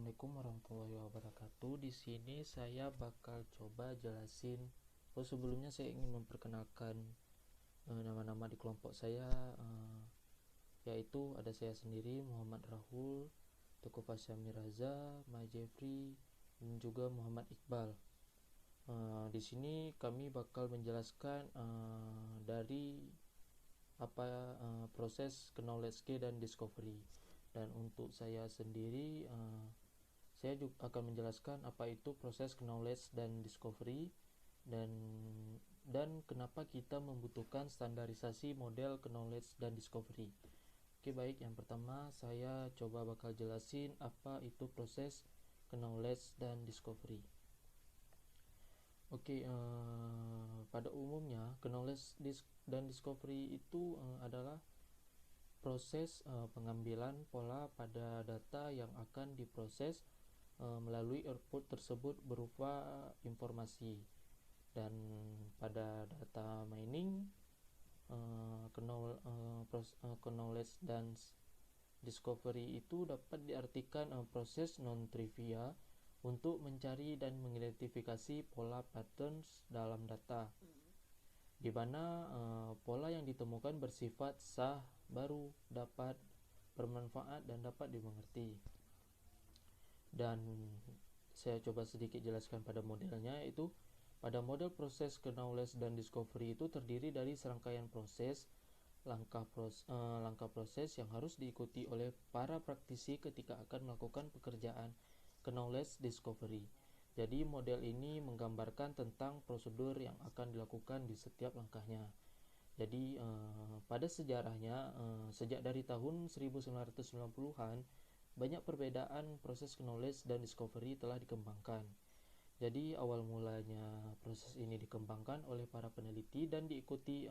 Assalamualaikum warahmatullahi wabarakatuh. Di sini saya bakal coba jelasin. Sebelumnya saya ingin memperkenalkan nama-nama di kelompok saya, yaitu ada saya sendiri, Muhammad Rahul, Teguh Fasyami Raza, Ma Jeffrey, dan juga Muhammad Iqbal. Di sini kami bakal menjelaskan dari proses knowledge dan discovery. Dan untuk saya sendiri, saya juga akan menjelaskan apa itu proses knowledge dan discovery dan kenapa kita membutuhkan standarisasi model knowledge dan discovery. Oke, baik, yang pertama saya coba bakal jelasin apa itu proses knowledge dan discovery. Oke, pada umumnya knowledge dan discovery itu adalah proses pengambilan pola pada data yang akan diproses melalui output tersebut berupa informasi. Dan pada data mining, knowledge dan discovery itu dapat diartikan proses non-trivia untuk mencari dan mengidentifikasi pola patterns dalam data, di mana pola yang ditemukan bersifat sah, baru, dapat bermanfaat, dan dapat dimengerti. Dan saya coba sedikit jelaskan pada modelnya, yaitu pada model proses knowledge dan discovery itu terdiri dari serangkaian langkah proses yang harus diikuti oleh para praktisi ketika akan melakukan pekerjaan knowledge discovery. Jadi model ini menggambarkan tentang prosedur yang akan dilakukan di setiap langkahnya. Jadi pada sejarahnya, sejak dari tahun 1990-an, banyak perbedaan proses knowledge dan discovery telah dikembangkan. Jadi awal mulanya proses ini dikembangkan oleh para peneliti dan diikuti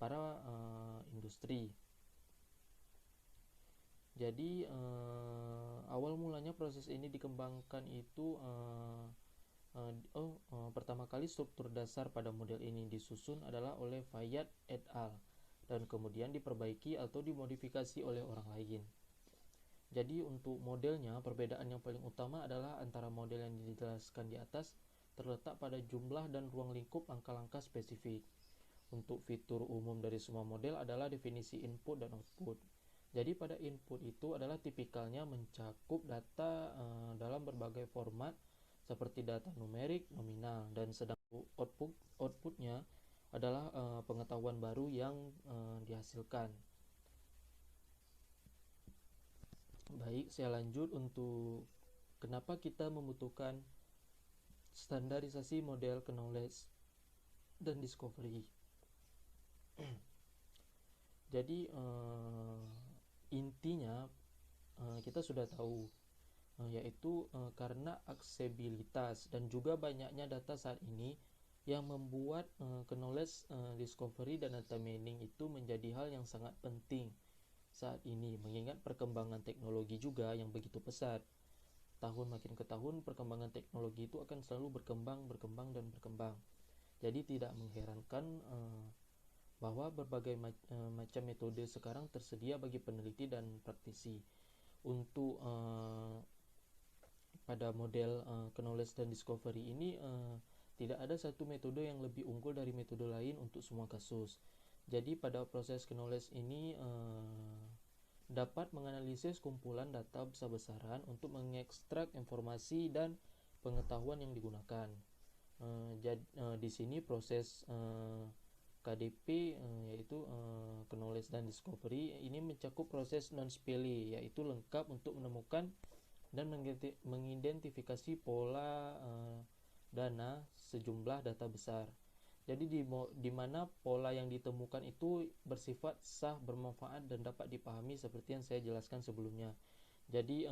para industri. Jadi awal mulanya proses ini dikembangkan itu pertama kali struktur dasar pada model ini disusun adalah oleh Fayad et al. Dan kemudian diperbaiki atau dimodifikasi oleh orang lain. Jadi untuk modelnya, perbedaan yang paling utama adalah antara model yang dijelaskan di atas terletak pada jumlah dan ruang lingkup langkah-langkah spesifik. Untuk fitur umum dari semua model adalah definisi input dan output. Jadi pada input itu adalah tipikalnya mencakup data dalam berbagai format seperti data numerik, nominal, dan sedang outputnya adalah pengetahuan baru yang dihasilkan. Baik, saya lanjut untuk kenapa kita membutuhkan standarisasi model knowledge dan discovery. Jadi intinya kita sudah tahu, yaitu karena aksesibilitas dan juga banyaknya data saat ini yang membuat knowledge discovery dan data mining itu menjadi hal yang sangat penting saat ini, mengingat perkembangan teknologi juga yang begitu pesat. Tahun makin ke tahun, perkembangan teknologi itu akan selalu berkembang. Jadi tidak mengherankan bahwa berbagai macam metode sekarang tersedia bagi peneliti dan praktisi. Untuk pada model knowledge dan discovery ini tidak ada satu metode yang lebih unggul dari metode lain untuk semua kasus. Jadi pada proses knowledge ini dapat menganalisis kumpulan data besar-besaran untuk mengekstrak informasi dan pengetahuan yang digunakan. Di sini proses KDP yaitu knowledge dan discovery ini mencakup proses non-speli, yaitu lengkap untuk menemukan dan mengidentifikasi pola dana sejumlah data besar. Jadi di mana pola yang ditemukan itu bersifat sah, bermanfaat, dan dapat dipahami seperti yang saya jelaskan sebelumnya. Jadi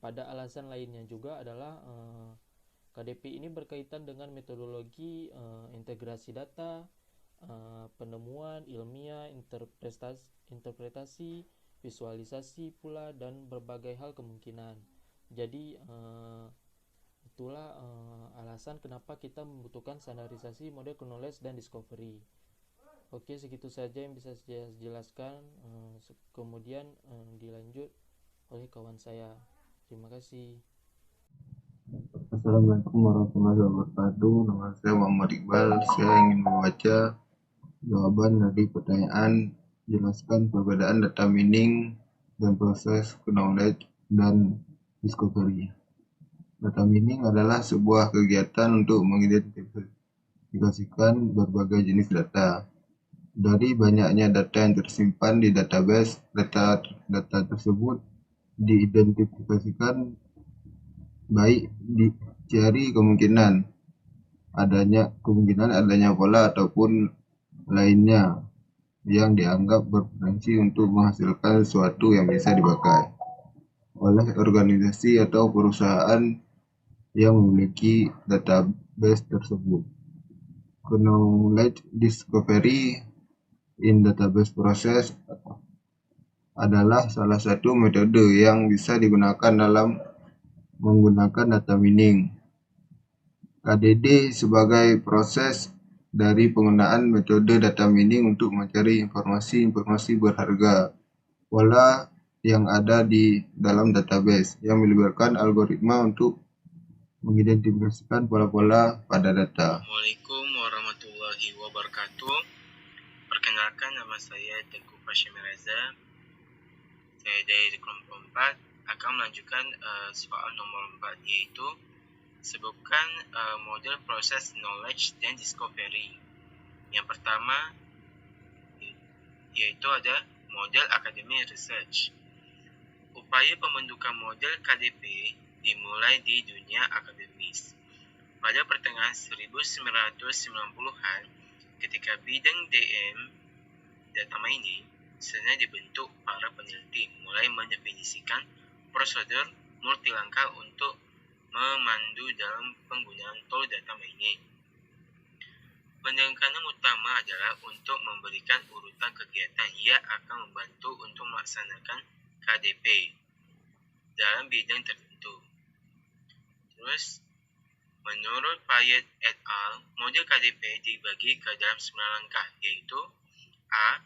pada alasan lainnya juga adalah KDP ini berkaitan dengan metodologi integrasi data, penemuan ilmiah, interpretasi, visualisasi pula, dan berbagai hal kemungkinan. Jadi itulah alasan kenapa kita membutuhkan standarisasi model knowledge dan discovery. Oke, segitu saja yang bisa saya jelaskan. Kemudian dilanjut oleh kawan saya. Terima kasih. Assalamualaikum warahmatullahi wabarakatuh. Nama saya Muhammad Iqbal. Saya ingin membaca jawaban dari pertanyaan jelaskan perbedaan data mining dan proses knowledge dan discovery. Data mining adalah sebuah kegiatan untuk mengidentifikasikan berbagai jenis data. Dari banyaknya data yang tersimpan di database, data tersebut diidentifikasikan baik dicari kemungkinan adanya pola ataupun lainnya yang dianggap berpotensi untuk menghasilkan sesuatu yang bisa dipakai oleh organisasi atau perusahaan yang memiliki database tersebut. Knowledge discovery in database process adalah salah satu metode yang bisa digunakan dalam menggunakan data mining. KDD sebagai proses dari penggunaan metode data mining untuk mencari informasi berharga pola yang ada di dalam database yang melibatkan algoritma untuk mengidentifikasikan pola-pola pada data. Assalamualaikum warahmatullahi wabarakatuh. Perkenalkan, nama saya Tengku Hashim Reza. Saya dari kelompok 4 akan melanjutkan soal nomor 4, yaitu sebutkan model proses knowledge dan discovery. Yang pertama yaitu ada model academic research. Upaya pembentukan model KDP dimulai di dunia akademis. Pada pertengahan 1990-an, ketika bidang DM data mining sedang dibentuk, para peneliti mulai mendefinisikan prosedur multilangkah untuk memandu dalam penggunaan tool data mining. Pendekatan utama adalah untuk memberikan urutan kegiatan yang akan membantu untuk melaksanakan KDP dalam bidang tertentu. Terus, menurut Payet et al., model KDP dibagi ke dalam 9 langkah, yaitu A.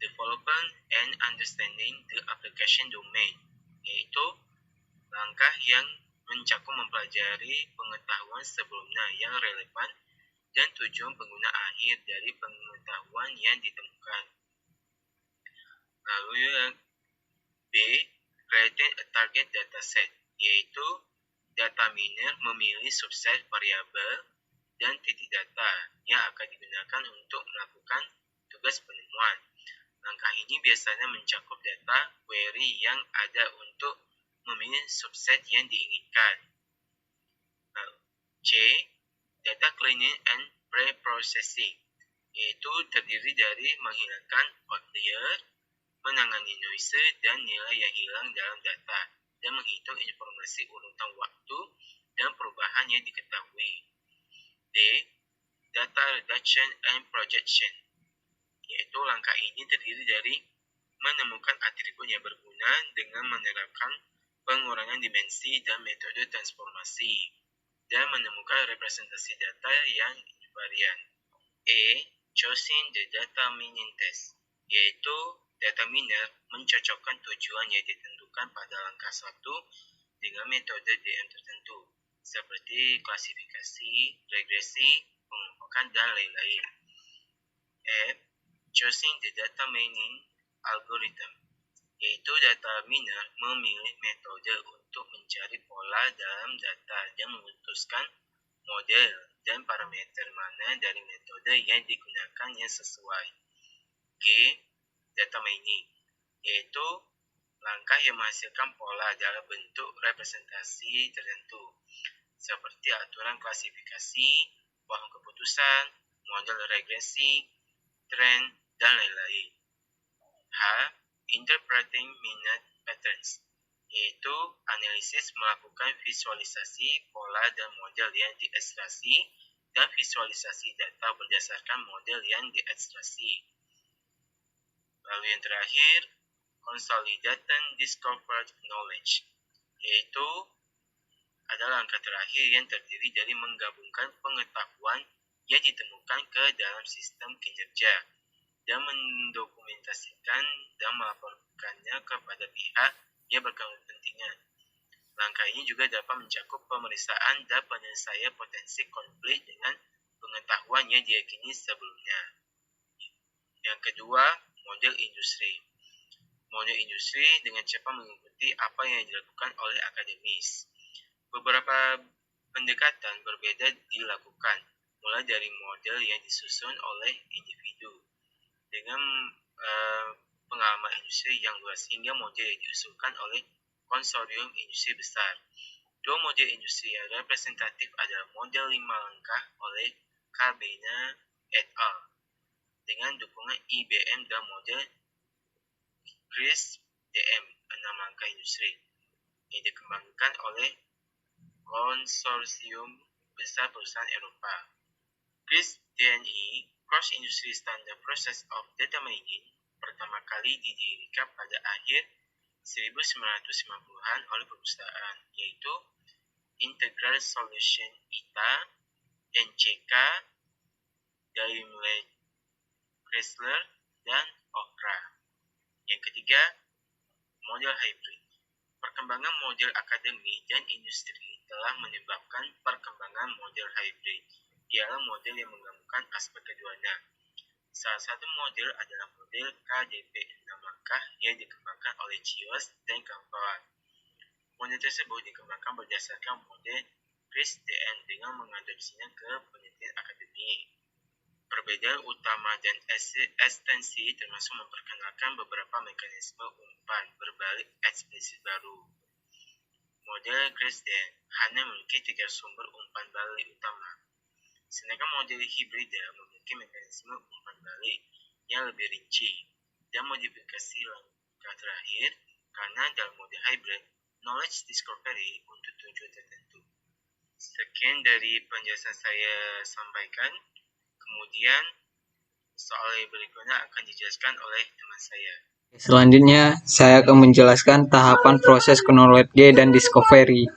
Development and understanding the application domain, yaitu langkah yang mencakup mempelajari pengetahuan sebelumnya yang relevan dan tujuan pengguna akhir dari pengetahuan yang ditemukan. Lalu B. Creating a target dataset, yaitu data miner memilih subset variabel dan titik data yang akan digunakan untuk melakukan tugas penemuan. Langkah ini biasanya mencakup data query yang ada untuk memilih subset yang diinginkan. C. Data cleaning and pre-processing, yaitu terdiri dari menghilangkan outlier, menangani noise dan nilai yang hilang dalam data, dan menghitung informasi urutan waktu dan perubahan yang diketahui. D. Data reduction and projection, yaitu langkah ini terdiri dari menemukan atribut yang berguna dengan menerapkan pengurangan dimensi dan metode transformasi, dan menemukan representasi data yang invariant. A. Choosing the data mining test, yaitu data miner mencocokkan tujuan yang ditentukan pada langkah 1 dengan metode DM tertentu, seperti klasifikasi, regresi, pengelompokan, dan lain-lain. F. Choosing the data mining algorithm, yaitu data miner memilih metode untuk mencari pola dalam data dan memutuskan model dan parameter mana dari metode yang digunakan yang sesuai. G. Data mining, yaitu langkah yang menghasilkan pola dalam bentuk representasi tertentu, seperti aturan klasifikasi, pohon keputusan, model regresi, tren, dan lain-lain. H. Interpreting minute patterns, yaitu analisis melakukan visualisasi pola dan model yang diekstraksi dan visualisasi data berdasarkan model yang diekstraksi. Lalu yang terakhir, consolidating discovered knowledge, yaitu adalah langkah terakhir yang terdiri dari menggabungkan pengetahuan yang ditemukan ke dalam sistem kinerja dan mendokumentasikan dan melaporkannya kepada pihak yang berkepentingan. Langkah ini juga dapat mencakup pemeriksaan dan penyelesaian potensi konflik dengan pengetahuan yang diyakini sebelumnya. Yang kedua, model industri. Model industri dengan cepat mengikuti apa yang dilakukan oleh akademis. Beberapa pendekatan berbeda dilakukan, mulai dari model yang disusun oleh individu dengan pengalaman industri yang luas hingga model yang diusulkan oleh konsorsium industri besar. Dua model industri yang representatif adalah model 5 langkah oleh Cabena et al. Dengan dukungan IBM dan model GRIS-DM 6 langkah industri yang dikembangkan oleh konsorsium besar perusahaan Eropa. GRIS-DNI, Cross Industry Standard Process of Data Mining, pertama kali didirikan pada akhir 1990-an oleh perusahaan, yaitu Integral Solution ITA, NCK, Daimler Chrysler, dan Okra. Yang ketiga, model hybrid. Perkembangan model akademi dan industri telah menyebabkan perkembangan model hybrid. Ialah model yang menggabungkan aspek keduanya. Salah satu model adalah model KDP 6 langkah yang dikembangkan oleh Chios dan kawan-kawan. Model tersebut dikembangkan berdasarkan model GRIS-DM dengan mengadopsinya ke penelitian akademik. Perbedaan utama dan ekstensi termasuk memperkenalkan beberapa mekanisme umpan berbalik eksplisit baru. Model GRIS-DM hanya memiliki 3 sumber umpan balik utama, sedangkan model hibrida memiliki mekanisme umpan balik yang lebih rinci dan modifikasi langkah terakhir karena dalam model hybrid, knowledge discovery untuk tujuan tertentu. Sekian dari penjelasan saya sampaikan. Kemudian soal yang berikutnya akan dijelaskan oleh teman saya. Selanjutnya, saya akan menjelaskan tahapan proses knowledge dan discovery.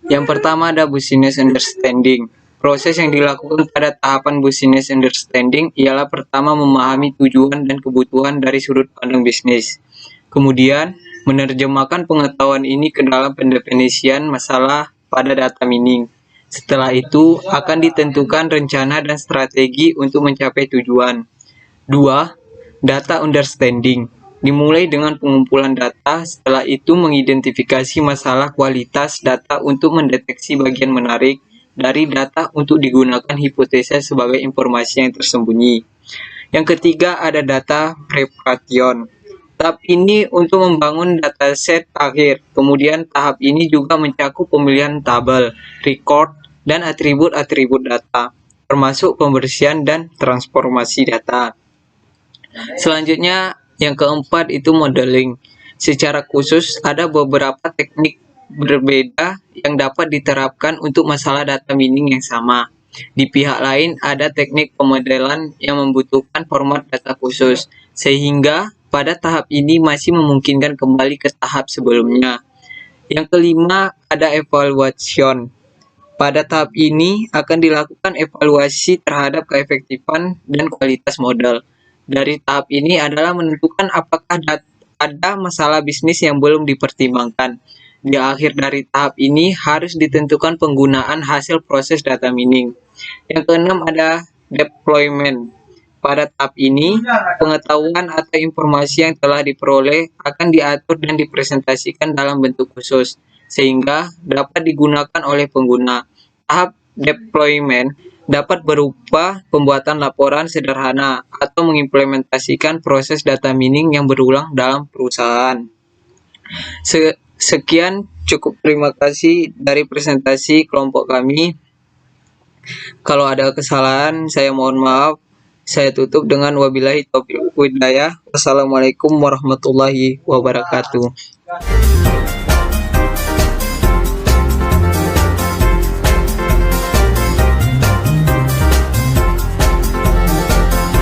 Yang pertama ada business understanding. Proses yang dilakukan pada tahapan business understanding ialah pertama memahami tujuan dan kebutuhan dari sudut pandang bisnis. Kemudian, menerjemahkan pengetahuan ini ke dalam pendefinisian masalah pada data mining. Setelah itu, akan ditentukan rencana dan strategi untuk mencapai tujuan. 2. Data understanding. Dimulai dengan pengumpulan data, setelah itu mengidentifikasi masalah kualitas data untuk mendeteksi bagian menarik dari data untuk digunakan hipotesa sebagai informasi yang tersembunyi. Yang ketiga ada data preparation. Tahap ini untuk membangun dataset akhir. Kemudian tahap ini juga mencakup pemilihan tabel, record, dan atribut-atribut data, termasuk pembersihan dan transformasi data. Selanjutnya, yang keempat itu modeling. Secara khusus, ada beberapa teknik berbeda yang dapat diterapkan untuk masalah data mining yang sama. Di pihak lain, ada teknik pemodelan yang membutuhkan format data khusus, sehingga pada tahap ini masih memungkinkan kembali ke tahap sebelumnya. Yang kelima, ada evaluation. Pada tahap ini akan dilakukan evaluasi terhadap keefektifan dan kualitas modal. Dari tahap ini adalah menentukan apakah ada masalah bisnis yang belum dipertimbangkan. Di akhir dari tahap ini harus ditentukan penggunaan hasil proses data mining. Yang keenam ada deployment. Pada tahap ini, pengetahuan atau informasi yang telah diperoleh akan diatur dan dipresentasikan dalam bentuk khusus, sehingga dapat digunakan oleh pengguna. Tahap deployment dapat berupa pembuatan laporan sederhana atau mengimplementasikan proses data mining yang berulang dalam perusahaan. Sekian, cukup terima kasih dari presentasi kelompok kami. Kalau ada kesalahan, saya mohon maaf. Saya tutup dengan wabillahi taufiq wal hidayah. Wassalamualaikum warahmatullahi wabarakatuh.